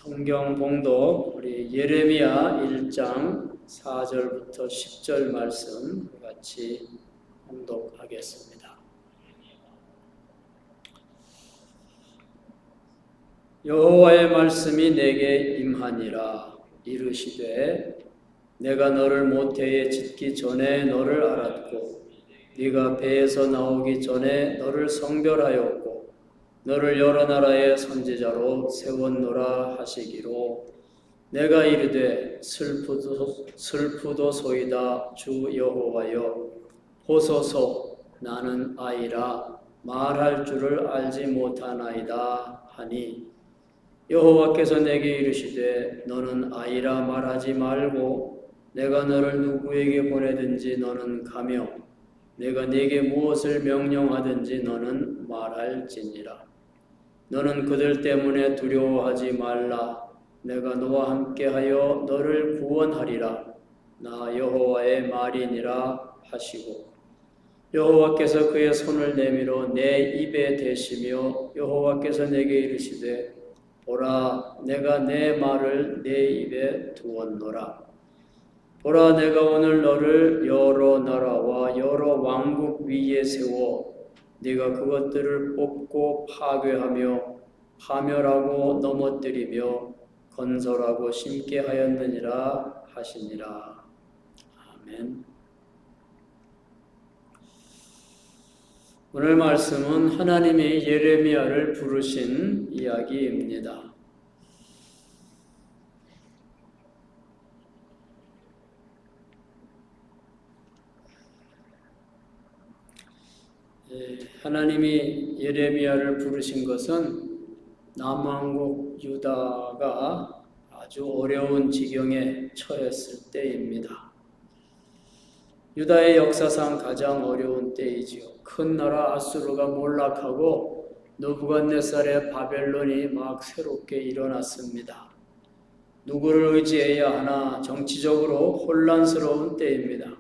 성경 봉독 우리 예레미야 1장 4절부터 10절 말씀 같이 봉독하겠습니다. 여호와의 말씀이 내게 임하니라. 이르시되 내가 너를 모태에 짓기 전에 너를 알았고 네가 배에서 나오기 전에 너를 성별하였고 너를 여러 나라의 선지자로 세웠노라 하시기로 내가 이르되 슬프도소이다 주 여호와여 보소서 나는 아이라 말할 줄을 알지 못하나이다 하니 여호와께서 내게 이르시되 너는 아이라 말하지 말고 내가 너를 누구에게 보내든지 너는 가며 내가 네게 무엇을 명령하든지 너는 말할지니라. 너는 그들 때문에 두려워하지 말라. 내가 너와 함께하여 너를 구원하리라. 나 여호와의 말이니라 하시고 여호와께서 그의 손을 내밀어 내 입에 대시며 여호와께서 내게 이르시되 보라 내가 내 말을 내 입에 두었노라. 보라 내가 오늘 너를 여러 나라와 여러 왕국 위에 세워 네가 그것들을 뽑고 파괴하며 파멸하고 넘어뜨리며 건설하고 심게 하였느니라 하시니라. 아멘. 오늘 말씀은 하나님이 예레미야를 부르신 이야기입니다. 하나님이 예레미야를 부르신 것은 남왕국 유다가 아주 어려운 지경에 처했을 때입니다. 유다의 역사상 가장 어려운 때이지요. 큰 나라 아수르가 몰락하고 느부갓네살의 바벨론이 막 새롭게 일어났습니다. 누구를 의지해야 하나 정치적으로 혼란스러운 때입니다.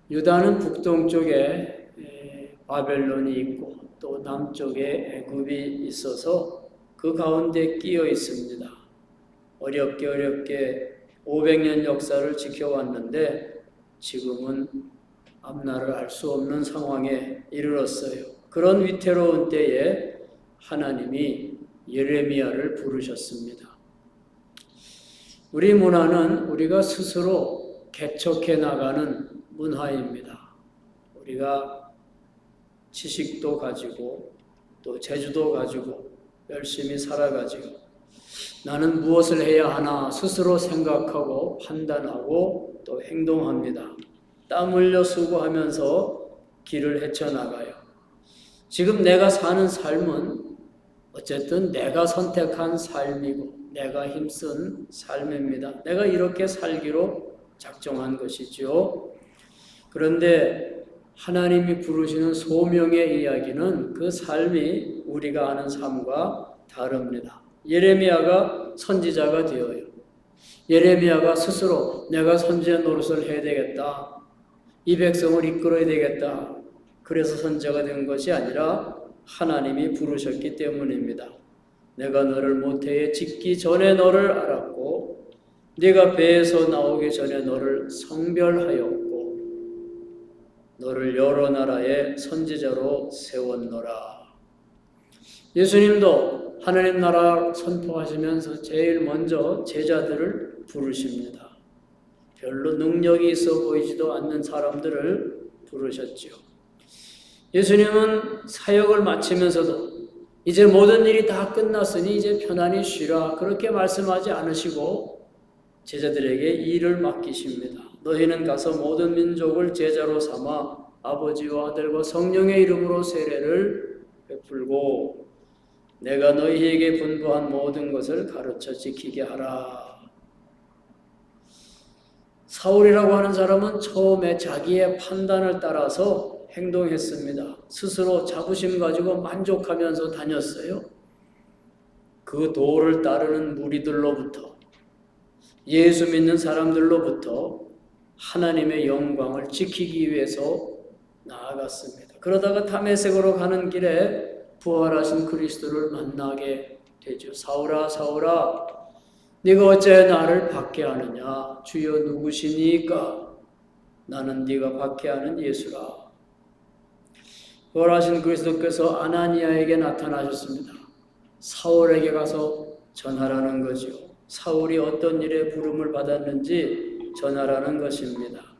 유다는 북동쪽에 바벨론이 있고 또 남쪽에 애굽이 있어서 그 가운데 끼어 있습니다. 어렵게 500년 역사를 지켜왔는데 지금은 앞날을 알 수 없는 상황에 이르렀어요. 그런 위태로운 때에 하나님이 예레미야를 부르셨습니다. 우리 문화는 우리가 스스로 개척해 나가는 문화입니다. 우리가 지식도 가지고 또 재주도 가지고 열심히 살아가지고 나는 무엇을 해야 하나 스스로 생각하고 판단하고 또 행동합니다. 땀 흘려 수고하면서 길을 헤쳐나가요. 지금 내가 사는 삶은 어쨌든 내가 선택한 삶이고 내가 힘쓴 삶입니다. 내가 이렇게 살기로 작정한 것이죠. 그런데 하나님이 부르시는 소명의 이야기는 그 삶이 우리가 아는 삶과 다릅니다. 예레미야가 선지자가 되어요. 예레미야가 스스로 내가 선지자 노릇을 해야 되겠다. 이 백성을 이끌어야 되겠다. 그래서 선지자가 된 것이 아니라 하나님이 부르셨기 때문입니다. 내가 너를 모태에 짓기 전에 너를 알았고 네가 배에서 나오기 전에 너를 성별하였고 너를 여러 나라의 선지자로 세웠노라. 예수님도 하나님 나라 선포하시면서 제일 먼저 제자들을 부르십니다. 별로 능력이 있어 보이지도 않는 사람들을 부르셨지요. 예수님은 사역을 마치면서도 이제 모든 일이 다 끝났으니 이제 편안히 쉬라 그렇게 말씀하지 않으시고 제자들에게 일을 맡기십니다. 너희는 가서 모든 민족을 제자로 삼아 아버지와 아들과 성령의 이름으로 세례를 베풀고 내가 너희에게 분부한 모든 것을 가르쳐 지키게 하라. 사울이라고 하는 사람은 처음에 자기의 판단을 따라서 행동했습니다. 스스로 자부심 가지고 만족하면서 다녔어요. 그 도를 따르는 무리들로부터 예수 믿는 사람들로부터 하나님의 영광을 지키기 위해서 나아갔습니다. 그러다가 다메섹으로 가는 길에 부활하신 그리스도를 만나게 되죠. 사울아 사울아 네가 어찌 나를 박해하느냐. 주여 누구시니까. 나는 네가 박해하는 예수라. 부활하신 그리스도께서 아나니아에게 나타나셨습니다. 사울에게 가서 전하라는 거죠. 사울이 어떤 일에 부름을 받았는지 전하라는 것입니다.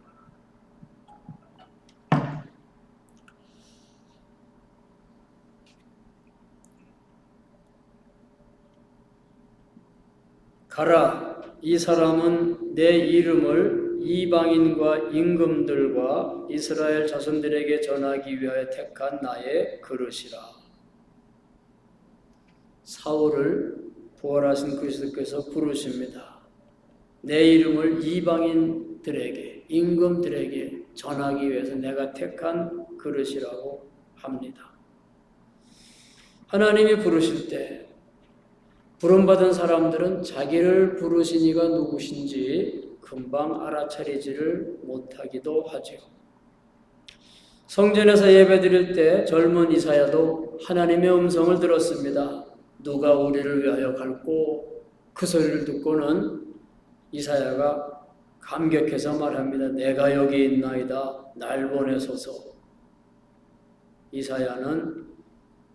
가라, 이 사람은 내 이름을 이방인과 임금들과 이스라엘 자손들에게 전하기 위하여 택한 나의 그릇이라. 사울을 부활하신 그리스도께서 부르십니다. 내 이름을 이방인들에게, 임금들에게 전하기 위해서 내가 택한 그릇이라고 합니다. 하나님이 부르실 때 부름받은 사람들은 자기를 부르신 이가 누구신지 금방 알아차리지를 못하기도 하죠. 성전에서 예배드릴 때 젊은 이사야도 하나님의 음성을 들었습니다. 누가 우리를 위하여 갈고? 그 소리를 듣고는 이사야가 감격해서 말합니다. 내가 여기 있나이다. 날 보내소서. 이사야는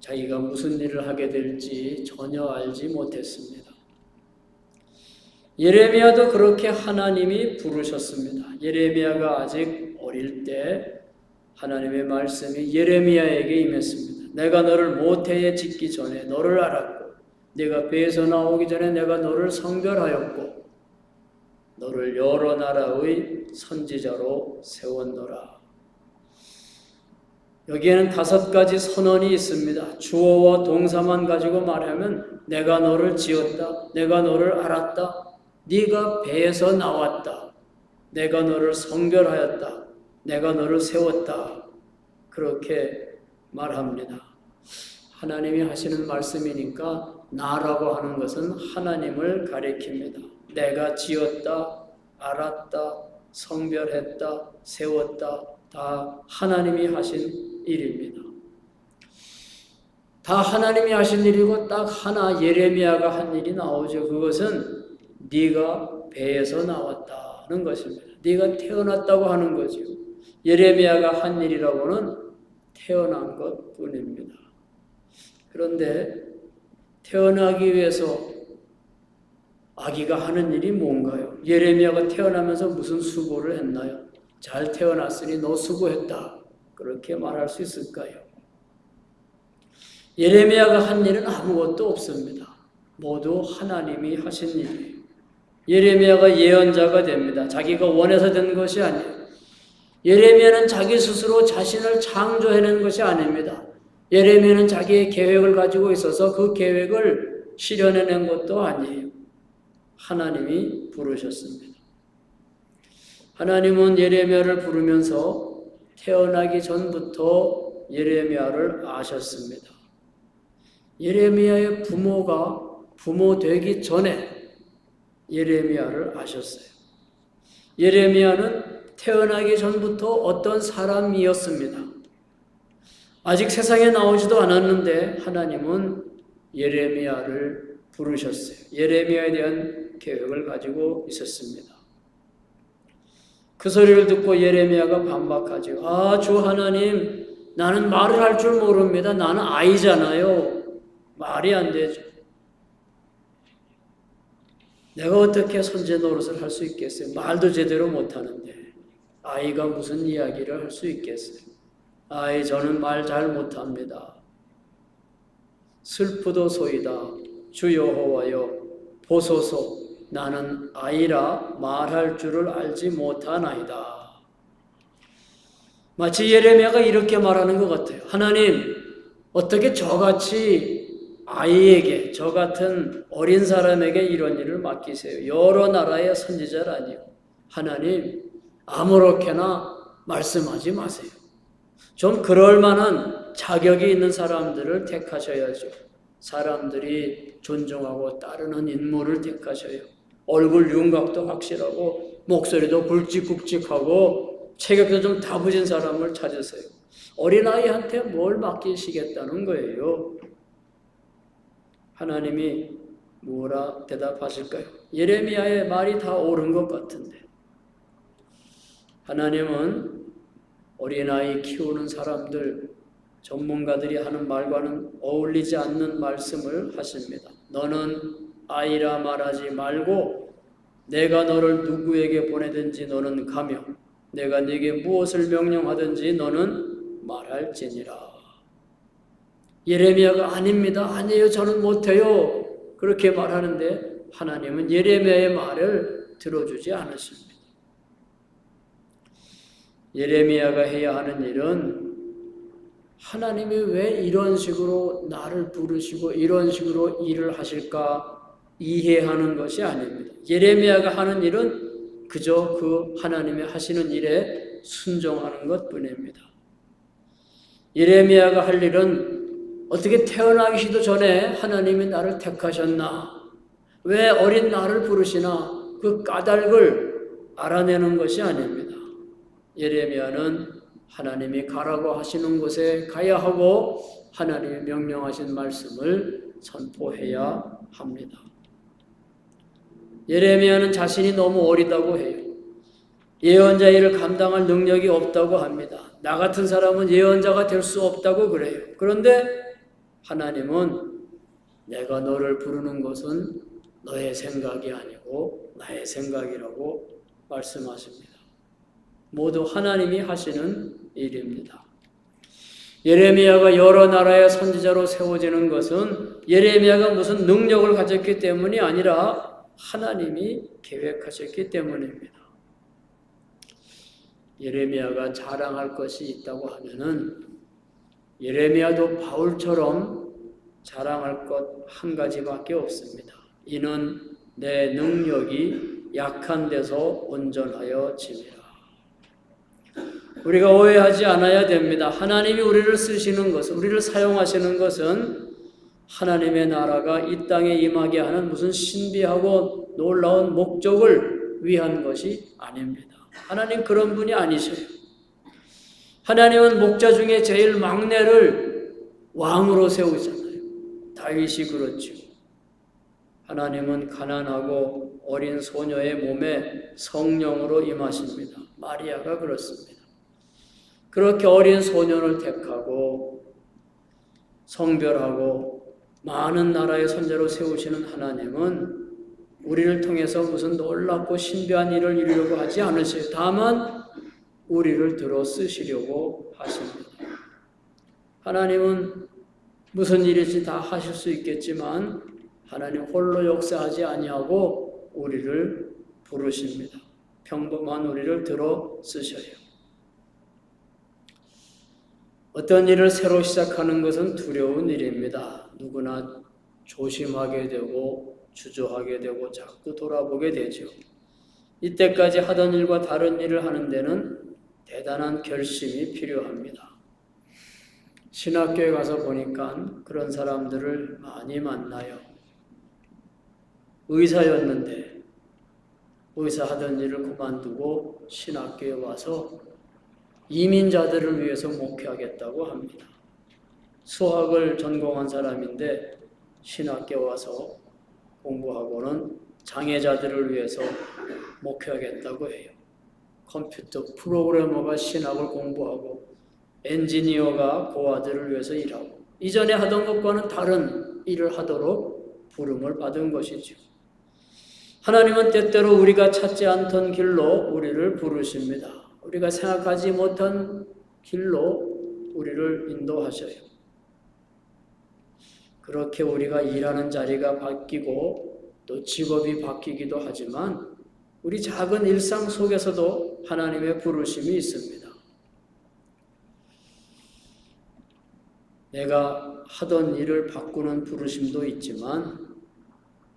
자기가 무슨 일을 하게 될지 전혀 알지 못했습니다. 예레미야도 그렇게 하나님이 부르셨습니다. 예레미야가 아직 어릴 때 하나님의 말씀이 예레미야에게 임했습니다. 내가 너를 모태에 짓기 전에 너를 알았고 네가 배에서 나오기 전에 내가 너를 성별하였고 너를 여러 나라의 선지자로 세웠노라. 여기에는 5가지 선언이 있습니다. 주어와 동사만 가지고 말하면 내가 너를 지었다. 내가 너를 알았다. 네가 배에서 나왔다. 내가 너를 성별하였다. 내가 너를 세웠다. 그렇게 말합니다. 하나님이 하시는 말씀이니까 나라고 하는 것은 하나님을 가리킵니다. 내가 지었다, 알았다, 성별했다, 세웠다. 다 하나님이 하신 일입니다. 다 하나님이 하신 일이고 딱 하나 예레미야가 한 일이 나오죠. 그것은 네가 배에서 나왔다는 것입니다. 네가 태어났다고 하는 거죠. 예레미야가 한 일이라고는 태어난 것뿐입니다. 그런데 태어나기 위해서 아기가 하는 일이 뭔가요? 예레미야가 태어나면서 무슨 수고를 했나요? 잘 태어났으니 너 수고했다. 그렇게 말할 수 있을까요? 예레미야가 한 일은 아무것도 없습니다. 모두 하나님이 하신 일이에요. 예레미야가 예언자가 됩니다. 자기가 원해서 된 것이 아니에요. 예레미야는 자기 스스로 자신을 창조해낸 것이 아닙니다. 예레미야는 자기의 계획을 가지고 있어서 그 계획을 실현해낸 것도 아니에요. 하나님이 부르셨습니다. 하나님은 예레미야를 부르면서 태어나기 전부터 예레미야를 아셨습니다. 예레미야의 부모가 부모 되기 전에 예레미야를 아셨어요. 예레미야는 태어나기 전부터 어떤 사람이었습니다. 아직 세상에 나오지도 않았는데 하나님은 예레미야를 부르셨어요. 예레미야에 대한 계획을 가지고 있었습니다. 그 소리를 듣고 예레미야가 반박하죠. 아, 주 하나님, 나는 말을 할 줄 모릅니다. 나는 아이잖아요. 말이 안 되죠. 내가 어떻게 선제 노릇을 할 수 있겠어요? 말도 제대로 못하는데 아이가 무슨 이야기를 할 수 있겠어요? 아이, 저는 말 잘 못합니다. 슬프도소이다. 주 여호와여 보소서. 나는 아이라 말할 줄을 알지 못하나이다. 마치 예레미야가 이렇게 말하는 것 같아요. 하나님, 어떻게 저같이 아이에게, 저 같은 어린 사람에게 이런 일을 맡기세요? 여러 나라의 선지자라니요. 하나님, 아무렇게나 말씀하지 마세요. 좀 그럴 만한 자격이 있는 사람들을 택하셔야죠. 사람들이 존중하고 따르는 인물을 택하셔요. 얼굴 윤곽도 확실하고 목소리도 굵직굵직하고 체격도 좀 다부진 사람을 찾으세요. 어린아이한테 뭘 맡기시겠다는 거예요? 하나님이 뭐라 대답하실까요? 예레미야의 말이 다 옳은 것 같은데 하나님은 어린아이 키우는 사람들, 전문가들이 하는 말과는 어울리지 않는 말씀을 하십니다. 너는 아이라 말하지 말고 내가 너를 누구에게 보내든지 너는 가며 내가 네게 무엇을 명령하든지 너는 말할지니라. 예레미야가 아닙니다. 아니에요. 저는 못해요. 그렇게 말하는데 하나님은 예레미야의 말을 들어주지 않으십니다. 예레미야가 해야 하는 일은 하나님이 왜 이런 식으로 나를 부르시고 이런 식으로 일을 하실까 이해하는 것이 아닙니다. 예레미야가 하는 일은 그저 그 하나님이 하시는 일에 순종하는 것뿐입니다. 예레미야가 할 일은 어떻게 태어나기도 전에 하나님이 나를 택하셨나? 왜 어린 나를 부르시나? 그 까닭을 알아내는 것이 아닙니다. 예레미야는 하나님이 가라고 하시는 곳에 가야 하고 하나님이 명령하신 말씀을 선포해야 합니다. 예레미야는 자신이 너무 어리다고 해요. 예언자 일을 감당할 능력이 없다고 합니다. 나 같은 사람은 예언자가 될 수 없다고 그래요. 그런데 하나님은 내가 너를 부르는 것은 너의 생각이 아니고 나의 생각이라고 말씀하십니다. 모두 하나님이 하시는 일입니다. 예레미야가 여러 나라의 선지자로 세워지는 것은 예레미야가 무슨 능력을 가졌기 때문이 아니라 하나님이 계획하셨기 때문입니다. 예레미야가 자랑할 것이 있다고 하면은 예레미야도 바울처럼 자랑할 것 한 가지밖에 없습니다. 이는 내 능력이 약한 데서 온전하여 짐이라. 우리가 오해하지 않아야 됩니다. 하나님이 우리를 쓰시는 것은, 우리를 사용하시는 것은 하나님의 나라가 이 땅에 임하게 하는 무슨 신비하고 놀라운 목적을 위한 것이 아닙니다. 하나님 그런 분이 아니셔요. 하나님은 목자 중에 제일 막내를 왕으로 세우잖아요. 다윗이 그렇죠. 하나님은 가난하고 어린 소녀의 몸에 성령으로 임하십니다. 마리아가 그렇습니다. 그렇게 어린 소년을 택하고 성별하고 많은 나라의 선자로 세우시는 하나님은 우리를 통해서 무슨 놀랍고 신비한 일을 이루려고 하지 않으세요. 다만 우리를 들어 쓰시려고 하십니다. 하나님은 무슨 일이지 다 하실 수 있겠지만 하나님 홀로 역사하지 아니하고 우리를 부르십니다. 평범한 우리를 들어 쓰셔요. 어떤 일을 새로 시작하는 것은 두려운 일입니다. 누구나 조심하게 되고 주저하게 되고 자꾸 돌아보게 되죠. 이때까지 하던 일과 다른 일을 하는 데는 대단한 결심이 필요합니다. 신학교에 가서 보니까 그런 사람들을 많이 만나요. 의사였는데 의사 하던 일을 그만두고 신학교에 와서 이민자들을 위해서 목회하겠다고 합니다. 수학을 전공한 사람인데 신학교에 와서 공부하고는 장애자들을 위해서 목회하겠다고 해요. 컴퓨터 프로그래머가 신학을 공부하고 엔지니어가 고아들을 위해서 일하고 이전에 하던 것과는 다른 일을 하도록 부름을 받은 것이죠. 하나님은 때때로 우리가 찾지 않던 길로 우리를 부르십니다. 우리가 생각하지 못한 길로 우리를 인도하셔요. 그렇게 우리가 일하는 자리가 바뀌고 또 직업이 바뀌기도 하지만 우리 작은 일상 속에서도 하나님의 부르심이 있습니다. 내가 하던 일을 바꾸는 부르심도 있지만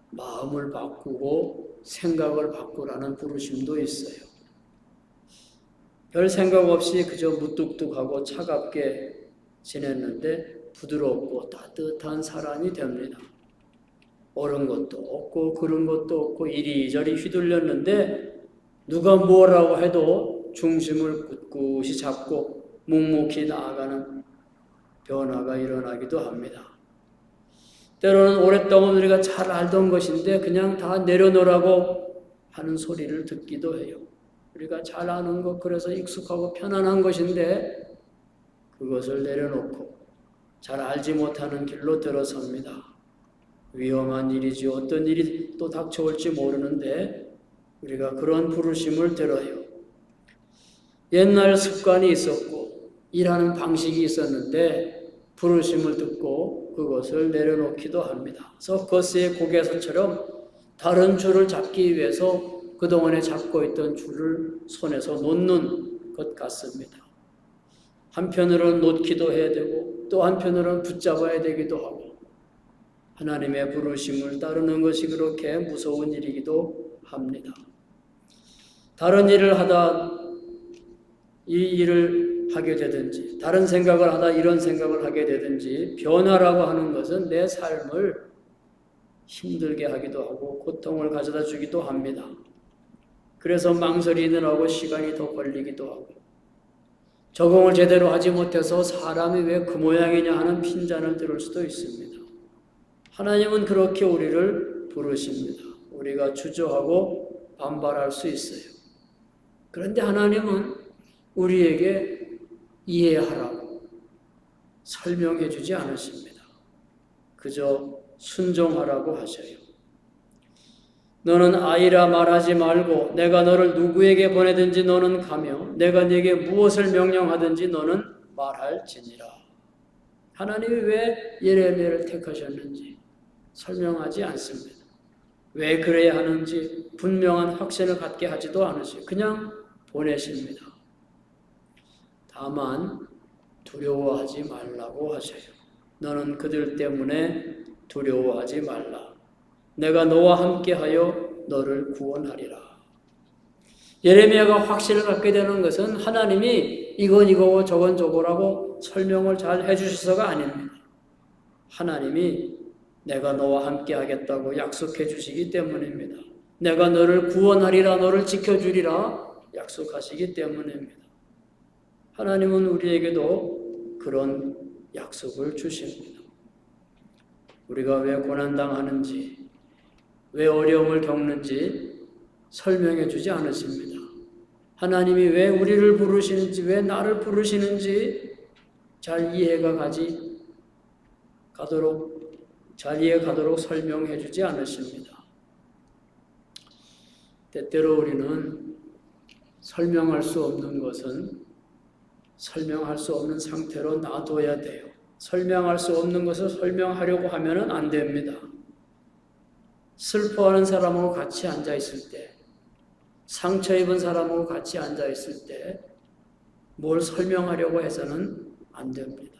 마음을 바꾸고 생각을 바꾸라는 부르심도 있어요. 별 생각 없이 그저 무뚝뚝하고 차갑게 지냈는데 부드럽고 따뜻한 사람이 됩니다. 옳은 것도 없고 그른 것도 없고 이리저리 휘둘렸는데 누가 뭐라고 해도 중심을 굳굳이 잡고 묵묵히 나아가는 변화가 일어나기도 합니다. 때로는 오랫동안 우리가 잘 알던 것인데 그냥 다 내려놓으라고 하는 소리를 듣기도 해요. 우리가 잘 아는 것, 그래서 익숙하고 편안한 것인데 그것을 내려놓고 잘 알지 못하는 길로 들어섭니다. 위험한 일이지 어떤 일이 또 닥쳐올지 모르는데 우리가 그런 부르심을 들어요. 옛날 습관이 있었고 일하는 방식이 있었는데 부르심을 듣고 그것을 내려놓기도 합니다. 서커스의 고개선처럼 다른 줄을 잡기 위해서 그동안에 잡고 있던 줄을 손에서 놓는 것 같습니다. 한편으로는 놓기도 해야 되고 또 한편으로는 붙잡아야 되기도 하고 하나님의 부르심을 따르는 것이 그렇게 무서운 일이기도 합니다. 다른 일을 하다 이 일을 하게 되든지 다른 생각을 하다 이런 생각을 하게 되든지 변화라고 하는 것은 내 삶을 힘들게 하기도 하고 고통을 가져다 주기도 합니다. 그래서 망설이느라고 시간이 더 걸리기도 하고 적응을 제대로 하지 못해서 사람이 왜 그 모양이냐 하는 핀잔을 들을 수도 있습니다. 하나님은 그렇게 우리를 부르십니다. 우리가 주저하고 반발할 수 있어요. 그런데 하나님은 우리에게 이해하라고 설명해 주지 않으십니다. 그저 순종하라고 하셔요. 너는 아이라 말하지 말고 내가 너를 누구에게 보내든지 너는 가며 내가 네게 무엇을 명령하든지 너는 말할지니라. 하나님이 왜 예레미야를 택하셨는지 설명하지 않습니다. 왜 그래야 하는지 분명한 확신을 갖게 하지도 않으시고 그냥 보내십니다. 다만 두려워하지 말라고 하셔요. 너는 그들 때문에 두려워하지 말라. 내가 너와 함께하여 너를 구원하리라. 예레미야가 확신을 갖게 되는 것은 하나님이 이건 이거고 저건 저거라고 설명을 잘 해주셔서가 아닙니다. 하나님이 내가 너와 함께하겠다고 약속해 주시기 때문입니다. 내가 너를 구원하리라, 너를 지켜주리라 약속하시기 때문입니다. 하나님은 우리에게도 그런 약속을 주십니다. 우리가 왜 고난당하는지, 왜 어려움을 겪는지 설명해 주지 않으십니다. 하나님이 왜 우리를 부르시는지, 왜 나를 부르시는지 잘 이해가 가도록 설명해 주지 않으십니다. 때때로 우리는 설명할 수 없는 것은 설명할 수 없는 상태로 놔둬야 돼요. 설명할 수 없는 것을 설명하려고 하면 안 됩니다. 슬퍼하는 사람하고 같이 앉아 있을 때, 상처 입은 사람하고 같이 앉아 있을 때, 뭘 설명하려고 해서는 안 됩니다.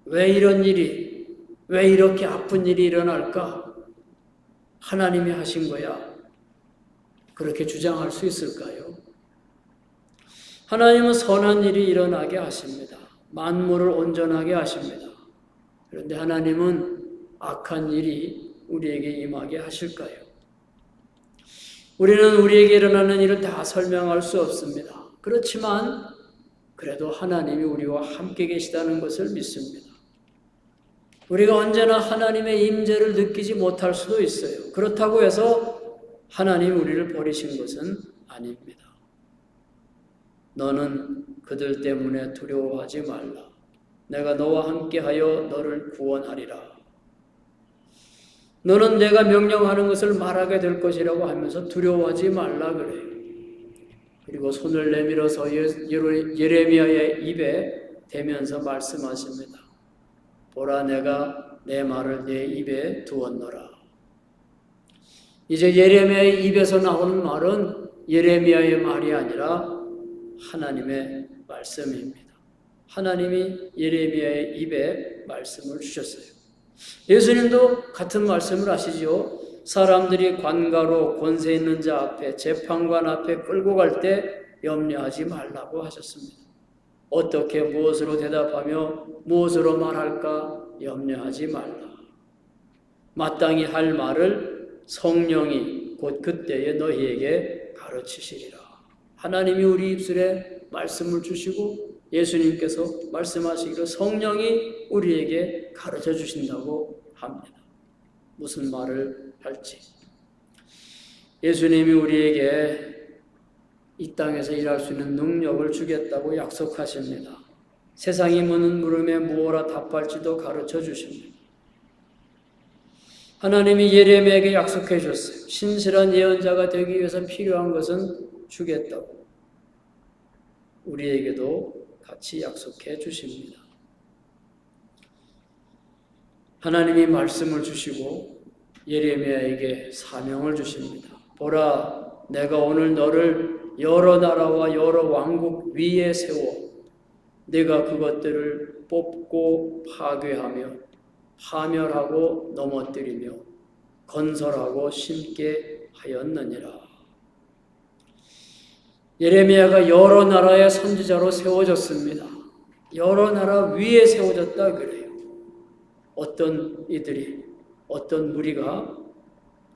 왜 이런 일이, 왜 이렇게 아픈 일이 일어날까? 하나님이 하신 거야. 그렇게 주장할 수 있을까요? 하나님은 선한 일이 일어나게 하십니다. 만물을 온전하게 하십니다. 그런데 하나님은 악한 일이 우리에게 임하게 하실까요? 우리는 우리에게 일어나는 일을 다 설명할 수 없습니다. 그렇지만 그래도 하나님이 우리와 함께 계시다는 것을 믿습니다. 우리가 언제나 하나님의 임재를 느끼지 못할 수도 있어요. 그렇다고 해서 하나님이 우리를 버리신 것은 아닙니다. 너는 그들 때문에 두려워하지 말라. 내가 너와 함께하여 너를 구원하리라. 너는 내가 명령하는 것을 말하게 될 것이라고 하면서 두려워하지 말라 그래요. 그리고 손을 내밀어서 예레미야의 입에 대면서 말씀하십니다. 보라, 내가 내 말을 내 입에 두었노라. 이제 예레미야의 입에서 나오는 말은 예레미야의 말이 아니라 하나님의 말씀입니다. 하나님이 예레미야의 입에 말씀을 주셨어요. 예수님도 같은 말씀을 하시지요. 사람들이 관가로 권세 있는 자 앞에, 재판관 앞에 끌고 갈 때 염려하지 말라고 하셨습니다. 어떻게 무엇으로 대답하며 무엇으로 말할까 염려하지 말라. 마땅히 할 말을 성령이 곧 그때에 너희에게 가르치시리라. 하나님이 우리 입술에 말씀을 주시고 예수님께서 말씀하시기로 성령이 우리에게 가르쳐 주신다고 합니다. 무슨 말을 할지. 예수님이 우리에게 이 땅에서 일할 수 있는 능력을 주겠다고 약속하십니다. 세상이 묻는 물음에 무엇라 답할지도 가르쳐 주십니다. 하나님이 예레미야에게 약속해 주셨어요. 신실한 예언자가 되기 위해서 필요한 것은 주겠다고. 우리에게도 같이 약속해 주십니다. 하나님이 말씀을 주시고 예레미야에게 사명을 주십니다. 보라, 내가 오늘 너를 여러 나라와 여러 왕국 위에 세워 네가 그것들을 뽑고 파괴하며 파멸하고 넘어뜨리며 건설하고 심게 하였느니라. 예레미야가 여러 나라의 선지자로 세워졌습니다. 여러 나라 위에 세워졌다 그래요. 어떤 이들이, 어떤 무리가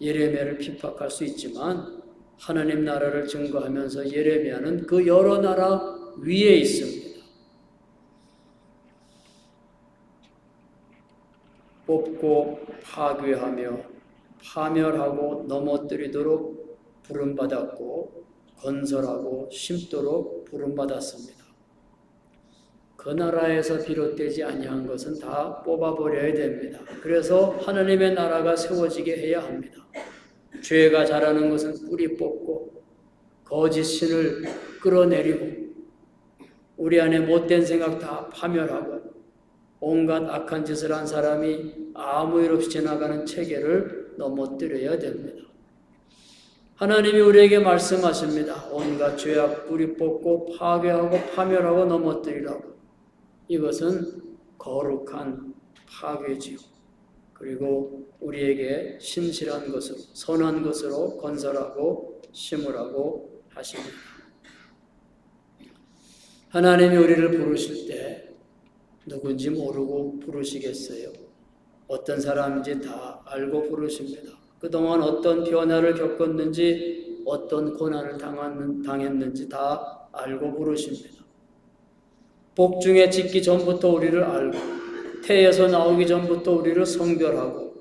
예레미야를 핍박할 수 있지만 하나님 나라를 증거하면서 예레미야는 그 여러 나라 위에 있습니다. 뽑고 파괴하며 파멸하고 넘어뜨리도록 부름받았고 건설하고 심도록 부름받았습니다. 그 나라에서 비롯되지 아니한 것은 다 뽑아버려야 됩니다. 그래서 하나님의 나라가 세워지게 해야 합니다. 죄가 자라는 것은 뿌리 뽑고 거짓 신을 끌어내리고 우리 안에 못된 생각 다 파멸하고 온갖 악한 짓을 한 사람이 아무 일 없이 지나가는 체계를 넘어뜨려야 됩니다. 하나님이 우리에게 말씀하십니다. 온갖 죄악 뿌리 뽑고 파괴하고 파멸하고 넘어뜨리라고. 이것은 거룩한 파괴지요. 그리고 우리에게 신실한 것으로 선한 것으로 건설하고 심으라고 하십니다. 하나님이 우리를 부르실 때 누군지 모르고 부르시겠어요? 어떤 사람인지 다 알고 부르십니다. 그동안 어떤 변화를 겪었는지 어떤 고난을 당했는지 다 알고 부르십니다. 복중에 짓기 전부터 우리를 알고 태에서 나오기 전부터 우리를 성별하고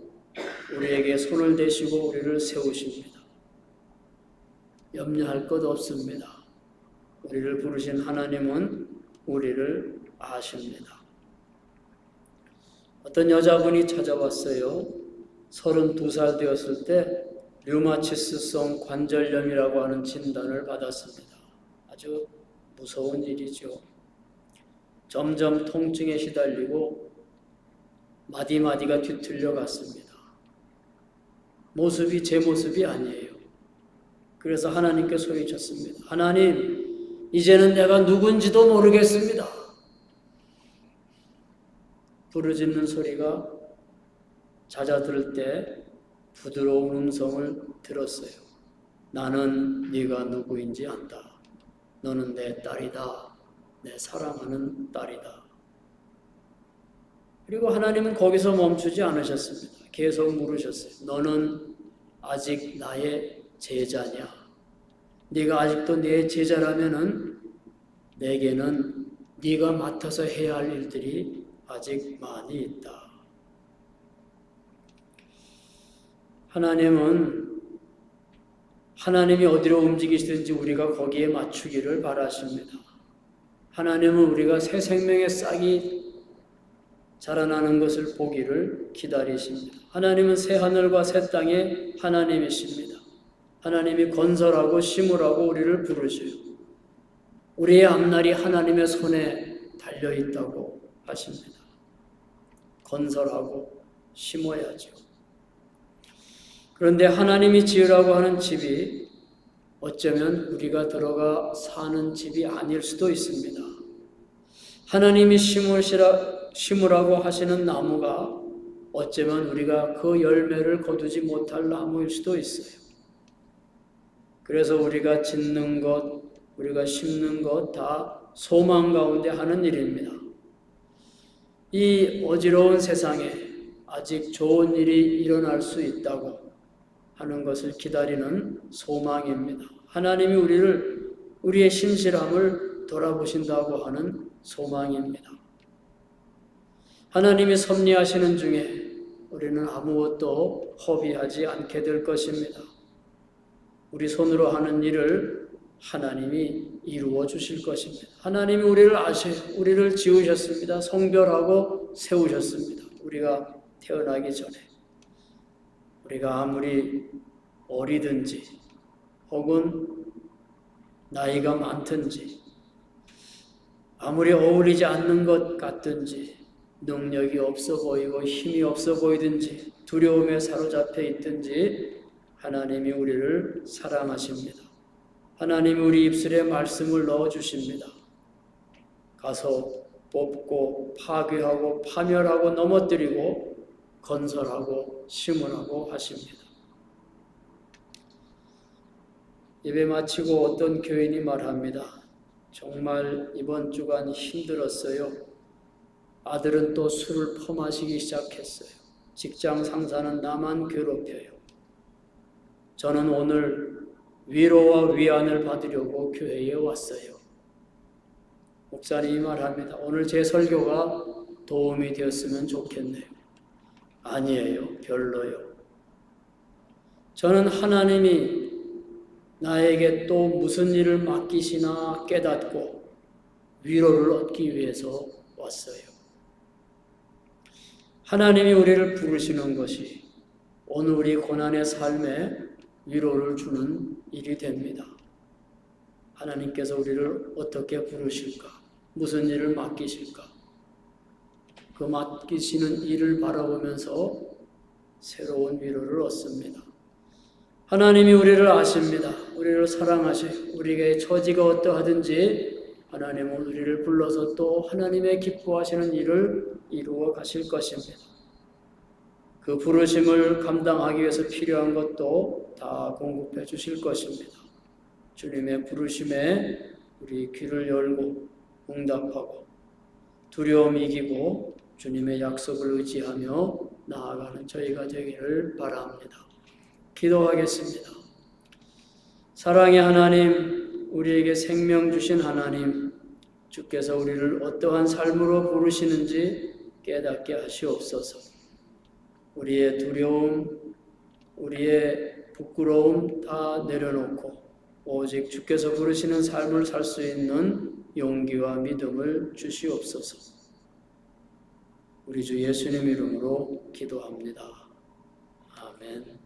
우리에게 손을 대시고 우리를 세우십니다. 염려할 것 없습니다. 우리를 부르신 하나님은 우리를 아십니다. 어떤 여자분이 찾아왔어요. 32살 되었을 때 류마티스성 관절염이라고 하는 진단을 받았습니다. 아주 무서운 일이죠. 점점 통증에 시달리고 마디마디가 뒤틀려 갔습니다. 모습이 제 모습이 아니에요. 그래서 하나님께 소리쳤습니다. 하나님, 이제는 내가 누군지도 모르겠습니다. 부르짖는 소리가 잦아들 때 부드러운 음성을 들었어요. 나는 네가 누구인지 안다. 너는 내 딸이다. 내 사랑하는 딸이다. 그리고 하나님은 거기서 멈추지 않으셨습니다. 계속 물으셨어요. 너는 아직 나의 제자냐? 네가 아직도 내 제자라면은 내게는 네가 맡아서 해야 할 일들이 아직 많이 있다. 하나님이 어디로 움직이시든지 우리가 거기에 맞추기를 바라십니다. 하나님은 우리가 새 생명의 싹이 자라나는 것을 보기를 기다리십니다. 하나님은 새 하늘과 새 땅의 하나님이십니다. 하나님이 건설하고 심으라고 우리를 부르셔요. 우리의 앞날이 하나님의 손에 달려있다고 하십니다. 건설하고 심어야죠. 그런데 하나님이 지으라고 하는 집이 어쩌면 우리가 들어가 사는 집이 아닐 수도 있습니다. 하나님이 심으라고 하시는 나무가 어쩌면 우리가 그 열매를 거두지 못할 나무일 수도 있어요. 그래서 우리가 짓는 것, 우리가 심는 것 다 소망 가운데 하는 일입니다. 이 어지러운 세상에 아직 좋은 일이 일어날 수 있다고 하는 것을 기다리는 소망입니다. 하나님이 우리의 신실함을 돌아보신다고 하는 소망입니다. 하나님이 섭리하시는 중에 우리는 아무것도 허비하지 않게 될 것입니다. 우리 손으로 하는 일을 하나님이 이루어 주실 것입니다. 하나님이 우리를 우리를 지으셨습니다. 성별하고 세우셨습니다. 우리가 태어나기 전에 우리가 아무리 어리든지 혹은 나이가 많든지 아무리 어울리지 않는 것 같든지 능력이 없어 보이고 힘이 없어 보이든지 두려움에 사로잡혀 있든지 하나님이 우리를 사랑하십니다. 하나님이 우리 입술에 말씀을 넣어주십니다. 가서 뽑고 파괴하고 파멸하고 넘어뜨리고 건설하고 심으라고 하십니다. 예배 마치고 어떤 교인이 말합니다. 정말 이번 주간 힘들었어요. 아들은 또 술을 퍼마시기 시작했어요. 직장 상사는 나만 괴롭혀요. 저는 오늘 위로와 위안을 받으려고 교회에 왔어요. 목사님이 말합니다. 오늘 제 설교가 도움이 되었으면 좋겠네요. 아니에요. 별로요. 저는 하나님이 나에게 또 무슨 일을 맡기시나 깨닫고 위로를 얻기 위해서 왔어요. 하나님이 우리를 부르시는 것이 오늘 우리 고난의 삶에 위로를 주는 일이 됩니다. 하나님께서 우리를 어떻게 부르실까? 무슨 일을 맡기실까? 그 맡기시는 일을 바라보면서 새로운 위로를 얻습니다. 하나님이 우리를 아십니다. 우리를 사랑하시고 우리에게 처지가 어떠하든지 하나님은 우리를 불러서 또 하나님의 기뻐하시는 일을 이루어 가실 것입니다. 그 부르심을 감당하기 위해서 필요한 것도 다 공급해 주실 것입니다. 주님의 부르심에 우리 귀를 열고 응답하고 두려움 이기고 주님의 약속을 의지하며 나아가는 저희가 되기를 바랍니다. 기도하겠습니다. 사랑의 하나님, 우리에게 생명 주신 하나님, 주께서 우리를 어떠한 삶으로 부르시는지 깨닫게 하시옵소서. 우리의 두려움, 우리의 부끄러움 다 내려놓고 오직 주께서 부르시는 삶을 살 수 있는 용기와 믿음을 주시옵소서. 우리 주 예수님 이름으로 기도합니다. 아멘.